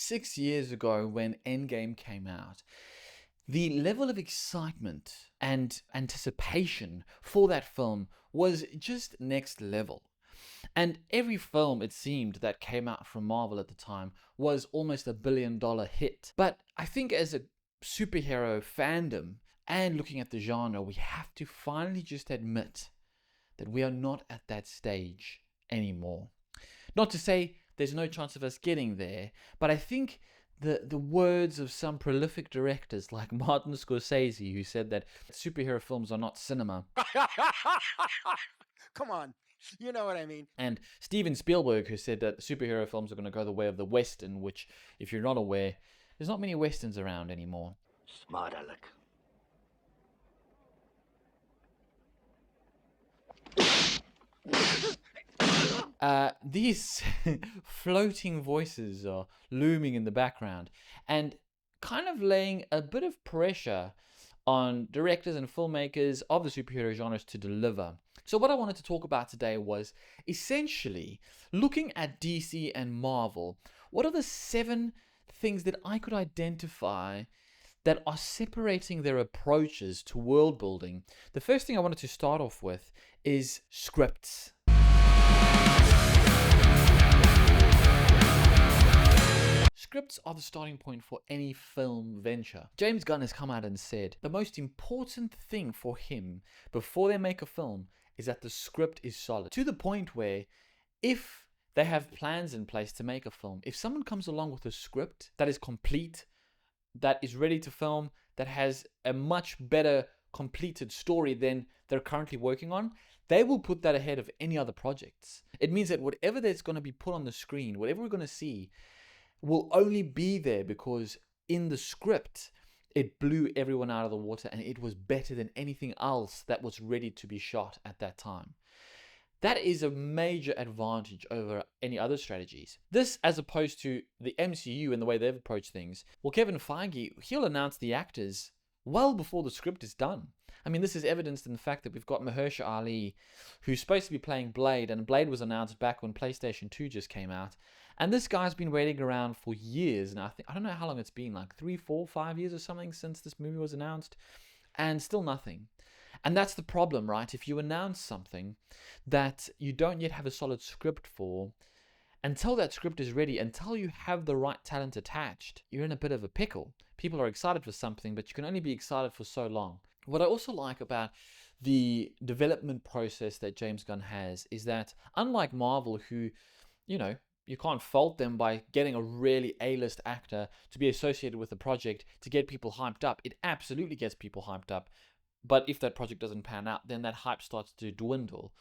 6 years ago when Endgame came out, the level of excitement and anticipation for that film was just next level. And every film, it seemed, that came out from Marvel at the time was almost $1 billion hit. But I think as a superhero fandom and looking at the genre, we have to finally just admit that we are not at that stage anymore. Not to say there's no chance of us getting there, but I think the words of some prolific directors like Martin Scorsese, who said that superhero films are not cinema. Come on, you know what I mean. And Steven Spielberg, who said that superhero films are going to go the way of the Western, which, if you're not aware, there's not many Westerns around anymore. Smart aleck. These floating voices are looming in the background and kind of laying a bit of pressure on directors and filmmakers of the superhero genres to deliver. So what I wanted to talk about today was essentially looking at DC and Marvel. What are the 7 things that I could identify that are separating their approaches to world building? The first thing I wanted to start off with is scripts. Scripts are the starting point for any film venture. James Gunn has come out and said the most important thing for him before they make a film is that the script is solid. To the point where if they have plans in place to make a film, if someone comes along with a script that is complete, that is ready to film, that has a much better completed story than they're currently working on, they will put that ahead of any other projects. It means that whatever that's going to be put on the screen, whatever we're going to see, will only be there because in the script it blew everyone out of the water and it was better than anything else that was ready to be shot at that time. That is a major advantage over any other strategies. This, as opposed to the MCU and the way they've approached things. Well, Kevin Feige, he'll announce the actors well before the script is done. I mean, this is evidenced in the fact that we've got Mahershala Ali, who's supposed to be playing Blade, and Blade was announced back when PlayStation 2 just came out. And this guy's been waiting around for years now. I don't know how long it's been, like 3, 4, 5 years or something since this movie was announced, and still nothing. And that's the problem, right? If you announce something that you don't yet have a solid script for, until that script is ready, until you have the right talent attached, you're in a bit of a pickle. People are excited for something, but you can only be excited for so long. What I also like about the development process that James Gunn has is that, unlike Marvel, who, you can't fault them by getting a really A-list actor to be associated with the project to get people hyped up. It absolutely gets people hyped up. But if that project doesn't pan out, then that hype starts to dwindle.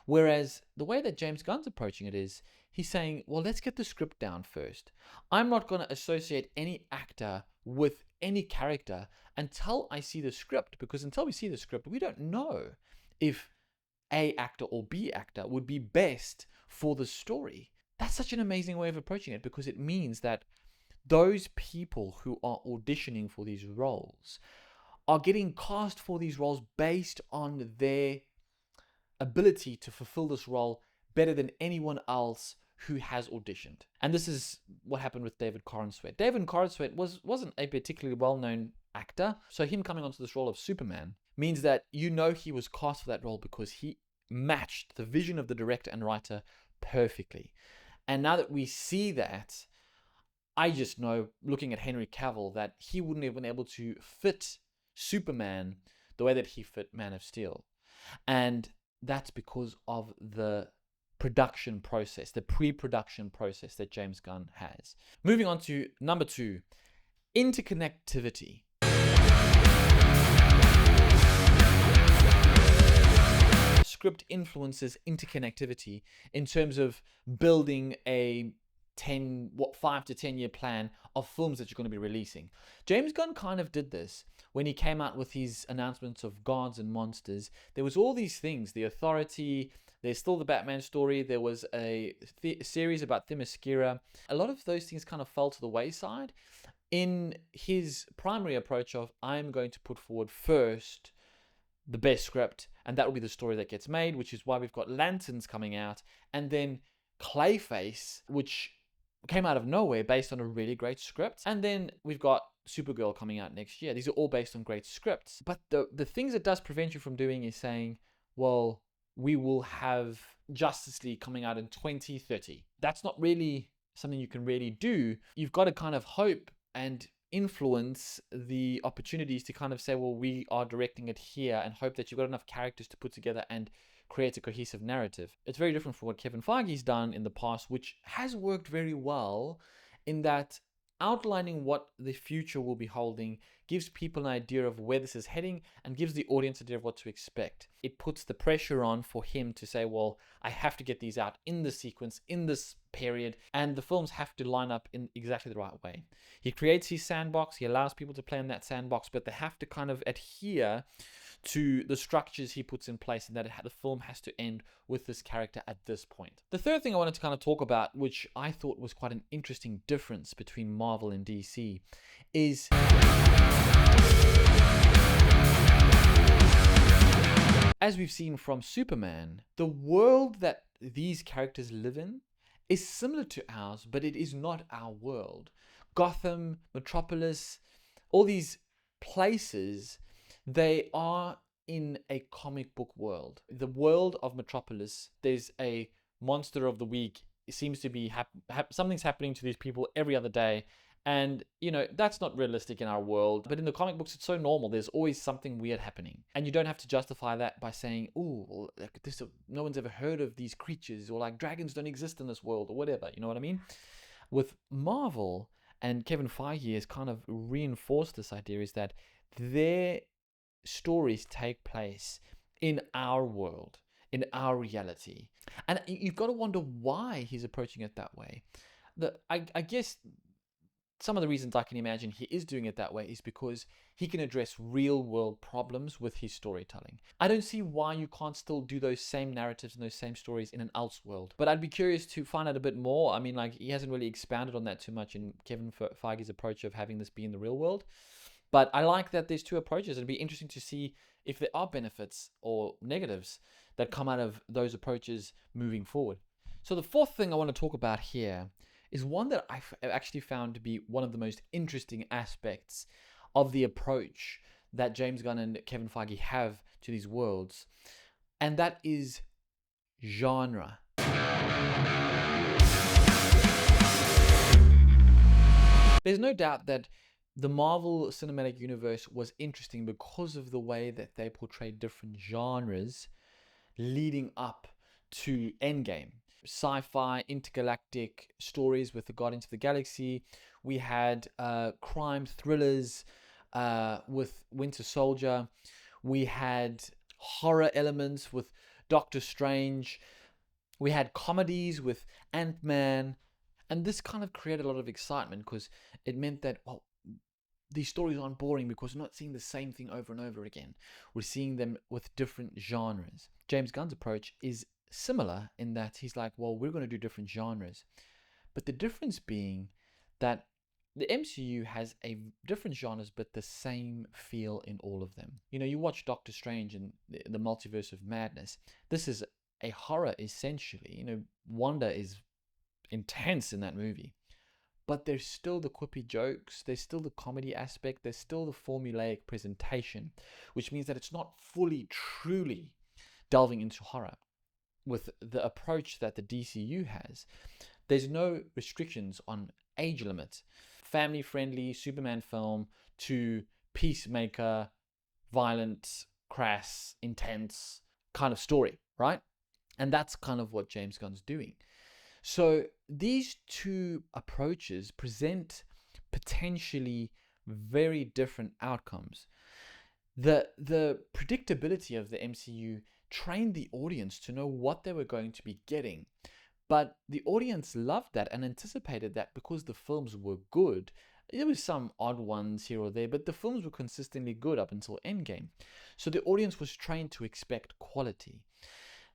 Whereas the way that James Gunn's approaching it is, he's saying, well, let's get the script down first. I'm not going to associate any actor with any character until I see the script, because until we see the script, we don't know if A actor or B actor would be best for the story. That's such an amazing way of approaching it, because it means that those people who are auditioning for these roles are getting cast for these roles based on their ability to fulfill this role better than anyone else who has auditioned. And this is what happened with David Corenswet. David Corenswet wasn't a particularly well-known actor, so him coming onto this role of Superman means that he was cast for that role because he matched the vision of the director and writer perfectly. And now that we see that, I just know, looking at Henry Cavill, that he wouldn't have been able to fit Superman the way that he fit Man of Steel. And that's because of the production process, the pre-production process that James Gunn has. Moving on to number 2, interconnectivity. Script influences interconnectivity in terms of building a 5 to 10 year plan of films that you're going to be releasing. James Gunn kind of did this when he came out with his announcements of Gods and Monsters. There was all these things, The Authority, there's still the Batman story, there was a series about Themyscira. A lot of those things kind of fell to the wayside in his primary approach of, I'm going to put forward first the best script, and that will be the story that gets made, which is why we've got Lanterns coming out, and then Clayface, which came out of nowhere based on a really great script. And then we've got Supergirl coming out next year. These are all based on great scripts. But the things it does prevent you from doing is saying, well, we will have Justice League coming out in 2030. That's not really something you can really do. You've got to kind of hope and influence the opportunities to kind of say, well, we are directing it here, and hope that you've got enough characters to put together and create a cohesive narrative. It's very different from what Kevin Feige's done in the past, which has worked very well in that outlining what the future will be holding gives people an idea of where this is heading and gives the audience an idea of what to expect. It puts the pressure on for him to say, well, I have to get these out in this sequence, in this period, and the films have to line up in exactly the right way. He creates his sandbox, he allows people to play in that sandbox, but they have to kind of adhere to the structures he puts in place, and that the film has to end with this character at this point. The third thing I wanted to kind of talk about, which I thought was quite an interesting difference between Marvel and DC, is as we've seen from Superman, the world that these characters live in is similar to ours, but it is not our world. Gotham, Metropolis, all these places, they are in a comic book world. The world of Metropolis, there's a monster of the week. It seems to be something's happening to these people every other day. And, that's not realistic in our world. But in the comic books, it's so normal. There's always something weird happening. And you don't have to justify that by saying, oh, no one's ever heard of these creatures, or like dragons don't exist in this world, or whatever. You know what I mean? With Marvel, and Kevin Feige has kind of reinforced this idea, is that their stories take place in our world, in our reality. And you've got to wonder why he's approaching it that way. I guess some of the reasons I can imagine he is doing it that way is because he can address real world problems with his storytelling. I don't see why you can't still do those same narratives and those same stories in an else world. But I'd be curious to find out a bit more. I mean, he hasn't really expounded on that too much in Kevin Feige's approach of having this be in the real world. But I like that there's two approaches. It'd be interesting to see if there are benefits or negatives that come out of those approaches moving forward. So the fourth thing I want to talk about here is one that I've actually found to be one of the most interesting aspects of the approach that James Gunn and Kevin Feige have to these worlds, and that is genre. There's no doubt that the Marvel Cinematic Universe was interesting because of the way that they portrayed different genres leading up to Endgame. Sci-fi, intergalactic stories with the Guardians of the Galaxy. We had crime thrillers with Winter Soldier. We had horror elements with Doctor Strange. We had comedies with Ant-Man. And this kind of created a lot of excitement because it meant that, well, these stories aren't boring because we're not seeing the same thing over and over again. We're seeing them with different genres. James Gunn's approach is similar in that he's like, well, we're going to do different genres. But the difference being that the MCU has different genres, but the same feel in all of them. You watch Doctor Strange and the Multiverse of Madness. This is a horror, essentially. Wanda is intense in that movie. But there's still the quippy jokes, there's still the comedy aspect, there's still the formulaic presentation, which means that it's not fully, truly delving into horror. With the approach that the DCU has, there's no restrictions on age limit. Family-friendly Superman film to Peacemaker, violent, crass, intense kind of story, right? And that's kind of what James Gunn's doing. So these two approaches present potentially very different outcomes. The predictability of the MCU trained the audience to know what they were going to be getting. But the audience loved that and anticipated that because the films were good. There was some odd ones here or there, but the films were consistently good up until Endgame. So the audience was trained to expect quality.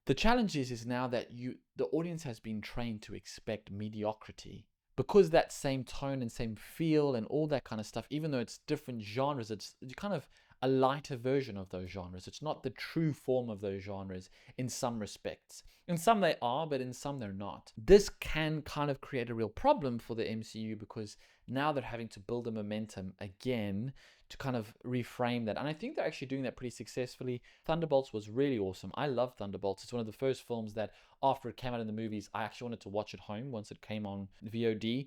The challenge is now that the audience has been trained to expect mediocrity. Because that same tone and same feel and all that kind of stuff, even though it's different genres, you kind of a lighter version of those genres. It's not the true form of those genres in some respects. In some they are, but in some they're not. This can kind of create a real problem for the MCU because now they're having to build a momentum again to kind of reframe that. And I think they're actually doing that pretty successfully. Thunderbolts was really awesome. I love Thunderbolts. It's one of the first films that after it came out in the movies, I actually wanted to watch at home once it came on VOD.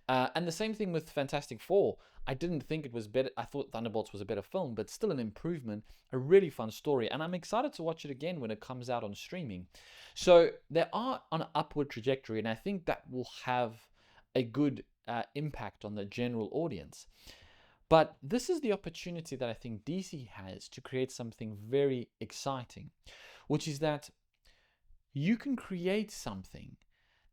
And the same thing with Fantastic Four. I didn't think it was better. I thought Thunderbolts was a better film, but still an improvement. A really fun story. And I'm excited to watch it again when it comes out on streaming. So they are on an upward trajectory, and I think that will have a good impact on the general audience. But this is the opportunity that I think DC has to create something very exciting, which is that you can create something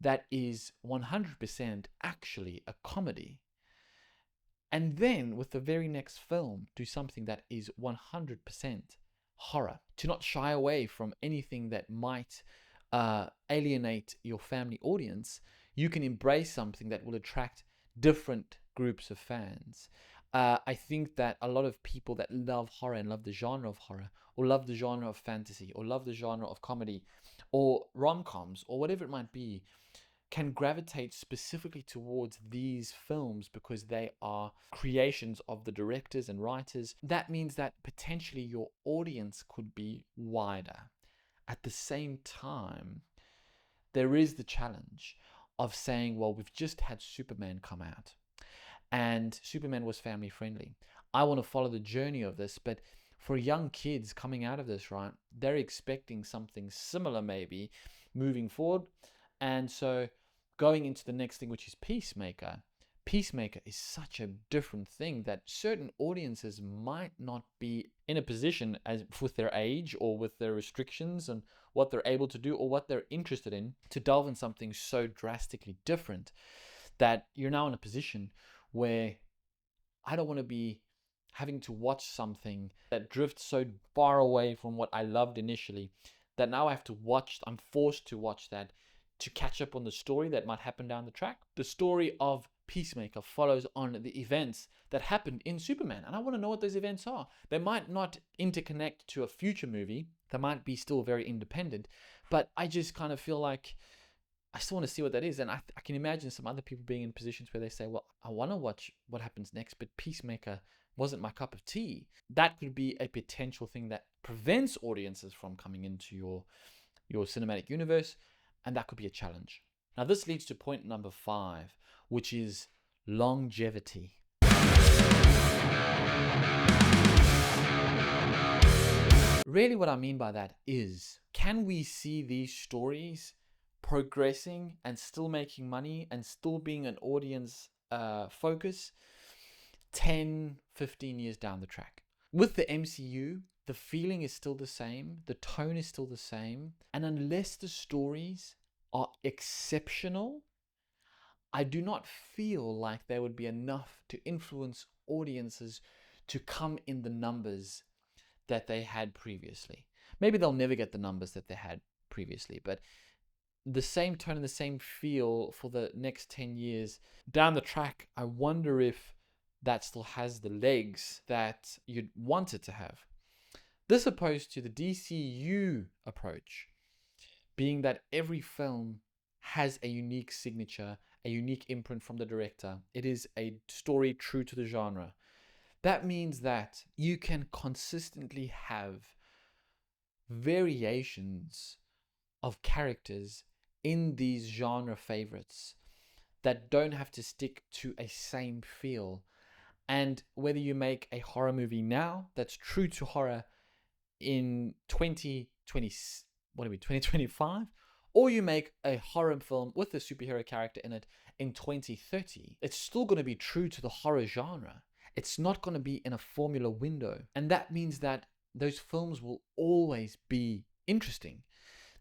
that is 100% actually a comedy. And then with the very next film, do something that is 100% horror. To not shy away from anything that might alienate your family audience, you can embrace something that will attract different groups of fans. I think that a lot of people that love horror and love the genre of horror, or love the genre of fantasy, or love the genre of comedy, or rom-coms, or whatever it might be, can gravitate specifically towards these films because they are creations of the directors and writers. That means that potentially your audience could be wider. At the same time, there is the challenge of saying, well, we've just had Superman come out, and Superman was family friendly. I want to follow the journey of this, but for young kids coming out of this, right, they're expecting something similar maybe moving forward. And so going into the next thing, which is Peacemaker. Peacemaker is such a different thing that certain audiences might not be in a position, as with their age or with their restrictions and what they're able to do or what they're interested in, to delve in something so drastically different, that you're now in a position where I don't want to be having to watch something that drifts so far away from what I loved initially, that now I have to watch, I'm forced to watch that to catch up on the story that might happen down the track. The story of Peacemaker follows on the events that happened in Superman, and I want to know what those events are. They might not interconnect to a future movie, they might be still very independent, but I just kind of feel like I still want to see what that is. And I can imagine some other people being in positions where they say, well, I want to watch what happens next, but Peacemaker wasn't my cup of tea. That could be a potential thing that prevents audiences from coming into your cinematic universe, and that could be a challenge. Now, this leads to point number 5, which is longevity. Really what I mean by that is, can we see these stories progressing and still making money and still being an audience focus 10, 15 years down the track? With the MCU, the feeling is still the same, the tone is still the same, and unless the stories are exceptional, I do not feel like there would be enough to influence audiences to come in the numbers that they had previously. Maybe they'll never get the numbers that they had previously, but the same tone and the same feel for the next 10 years down the track, I wonder if that still has the legs that you'd want it to have. This opposed to the DCU approach, being that every film has a unique signature, a unique imprint from the director. It is a story true to the genre. That means that you can consistently have variations of characters in these genre favorites that don't have to stick to a same feel. And whether you make a horror movie now that's true to horror in 2025, or you make a horror film with a superhero character in it in 2030, it's still going to be true to the horror genre. It's not going to be in a formula window. And that means that those films will always be interesting.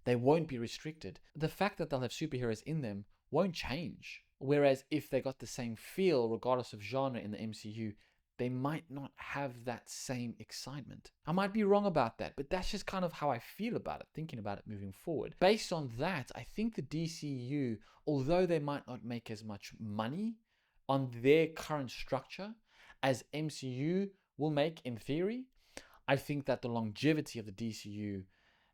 They won't be restricted. The fact that they'll have superheroes in them won't change. Whereas if they got the same feel, regardless of genre in the MCU, they might not have that same excitement. I might be wrong about that, but that's just kind of how I feel about it, thinking about it moving forward. Based on that, I think the DCU, although they might not make as much money on their current structure as MCU will make in theory, I think that the longevity of the DCU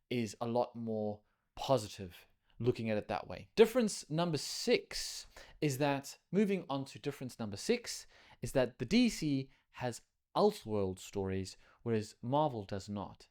is a lot more positive looking at it that way. Difference number 6 is that, moving on to difference number 6, is that the DC has Elseworld stories, whereas Marvel does not.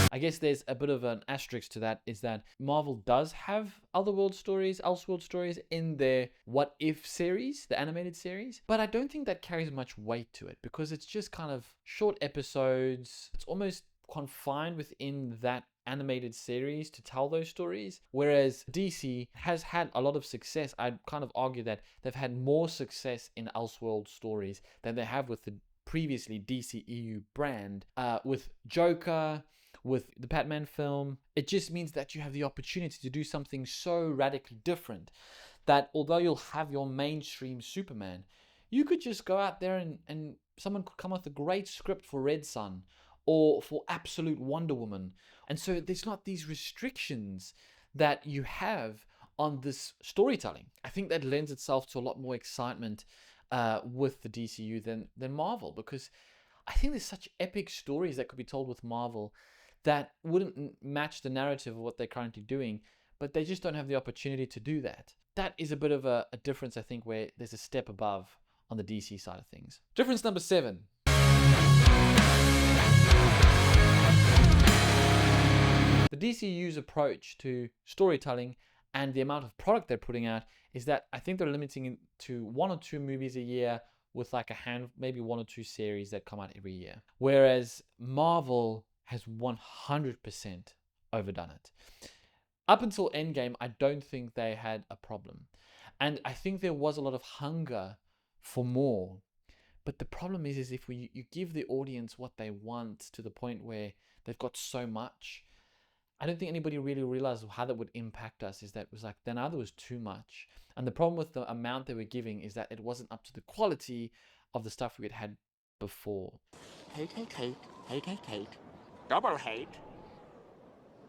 I guess there's a bit of an asterisk to that, is that Marvel does have Elseworld stories in their What If series, the animated series, but I don't think that carries much weight to it because it's just kind of short episodes. It's almost confined within that animated series to tell those stories, whereas DC has had a lot of success. I'd kind of argue that they've had more success in Elseworld stories than they have with the previously DCEU brand, with Joker, with the Batman film. It just means that you have the opportunity to do something so radically different that although you'll have your mainstream Superman, you could just go out there and someone could come up with a great script for Red Sun or for absolute Wonder Woman. And so there's not these restrictions that you have on this storytelling. I think that lends itself to a lot more excitement with the DCU than Marvel, because I think there's such epic stories that could be told with Marvel that wouldn't match the narrative of what they're currently doing, but they just don't have the opportunity to do that. That is a bit of a difference, I think, where there's a step above on the DC side of things. Difference number 7. The DCU's approach to storytelling and the amount of product they're putting out is that I think they're limiting it to 1 or 2 movies a year with like maybe 1 or 2 series that come out every year. Whereas Marvel has 100% overdone it. Up until Endgame, I don't think they had a problem. And I think there was a lot of hunger for more. But the problem is if you give the audience what they want to the point where they've got so much, I don't think anybody really realized how that would impact us. Is that it was like, then either was too much. And the problem with the amount they were giving is that it wasn't up to the quality of the stuff we had before. Hate, hate, hate, hate, hate, hate. Double hate.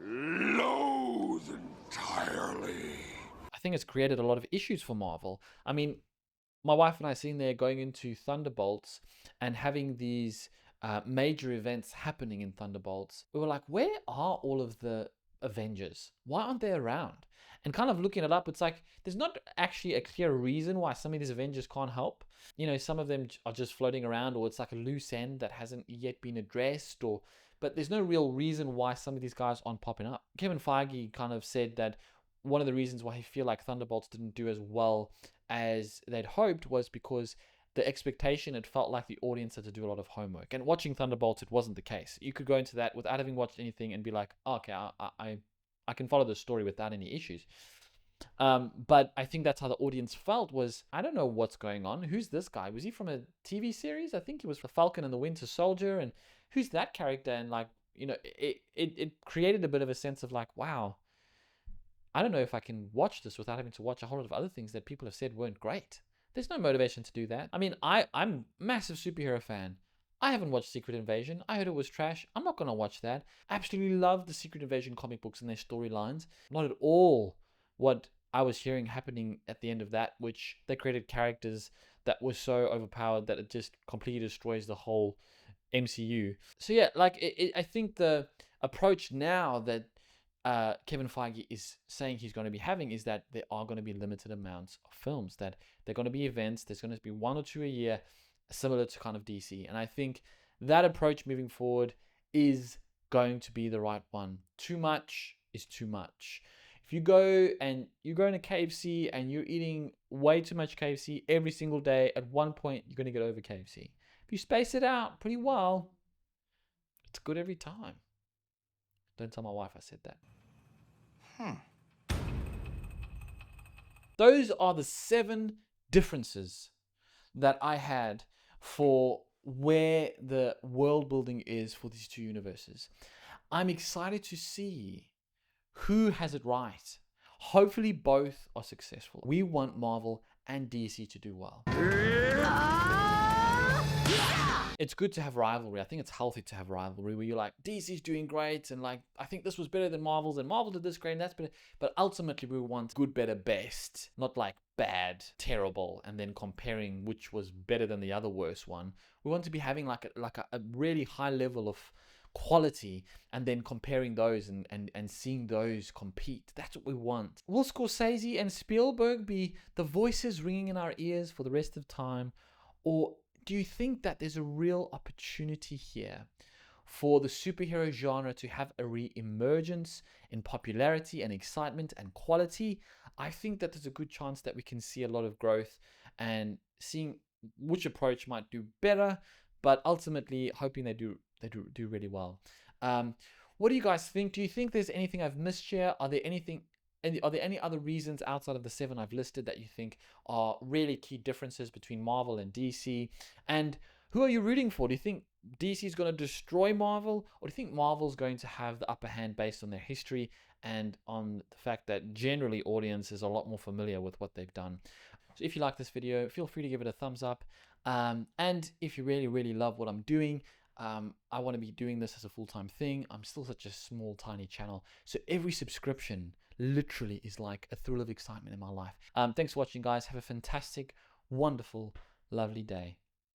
Loathe entirely. I think it's created a lot of issues for Marvel. I mean, my wife and I seen there going into Thunderbolts and having these major events happening in Thunderbolts. We were like, where are all of the Avengers? Why aren't they around? And kind of looking it up, it's like there's not actually a clear reason why some of these Avengers can't help. You know, some of them are just floating around, or it's like a loose end that hasn't yet been addressed, but there's no real reason why some of these guys aren't popping up. Kevin Feige kind of said that one of the reasons why he feel like Thunderbolts didn't do as well as they'd hoped was because the expectation, it felt like the audience had to do a lot of homework. And watching Thunderbolts, it wasn't the case. You could go into that without having watched anything and be like, oh, okay, I can follow the story without any issues. But I think that's how the audience felt was, I don't know what's going on. Who's this guy? Was he from a TV series? I think he was for Falcon and the Winter Soldier. And who's that character? And like, you know, it created a bit of a sense of like, wow, I don't know if I can watch this without having to watch a whole lot of other things that people have said weren't great. There's no motivation to do that. I mean, I'm a massive superhero fan. I haven't watched Secret Invasion. I heard it was trash. I'm not going to watch that. I absolutely love the Secret Invasion comic books and their storylines. Not at all what I was hearing happening at the end of that, which they created characters that were so overpowered that it just completely destroys the whole MCU. So yeah, like I think the approach now that Kevin Feige is saying he's going to be having is that there are going to be limited amounts of films, that they're going to be events, there's going to be 1 or 2 a year, similar to kind of DC. And I think that approach moving forward is going to be the right one. Too much is too much. If you go and you're going to KFC and you're eating way too much KFC every single day, at one point you're going to get over KFC. If you space it out pretty well, it's good every time. Don't tell my wife I said that. Those are the 7 differences that I had for where the world building is for these 2 universes. I'm excited to see who has it right. Hopefully both are successful. We want Marvel and DC to do well. it's good to have rivalry. I think it's healthy to have rivalry where you're like, DC's doing great, and like, I think this was better than Marvel's, and Marvel did this great, and that's better. But ultimately, we want good, better, best, not like bad, terrible, and then comparing which was better than the other worst one. We want to be having like a really high level of quality, and then comparing those and seeing those compete. That's what we want. Will Scorsese and Spielberg be the voices ringing in our ears for the rest of time? Or do you think that there's a real opportunity here for the superhero genre to have a re-emergence in popularity and excitement and quality? I think that there's a good chance that we can see a lot of growth, and seeing which approach might do better, but ultimately hoping they do really well. What do you guys think? Do you think there's anything I've missed here? Are there any other reasons outside of the 7 I've listed that you think are really key differences between Marvel and DC? And who are you rooting for? Do you think DC is going to destroy Marvel, or do you think Marvel's going to have the upper hand based on their history and on the fact that generally audiences are a lot more familiar with what they've done? So if you like this video, feel free to give it a thumbs up. And if you really love what I'm doing, I want to be doing this as a full-time thing. I'm still such a small, tiny channel. So every subscription literally is like a thrill of excitement in my life. Thanks for watching, guys. Have a fantastic, wonderful, lovely day.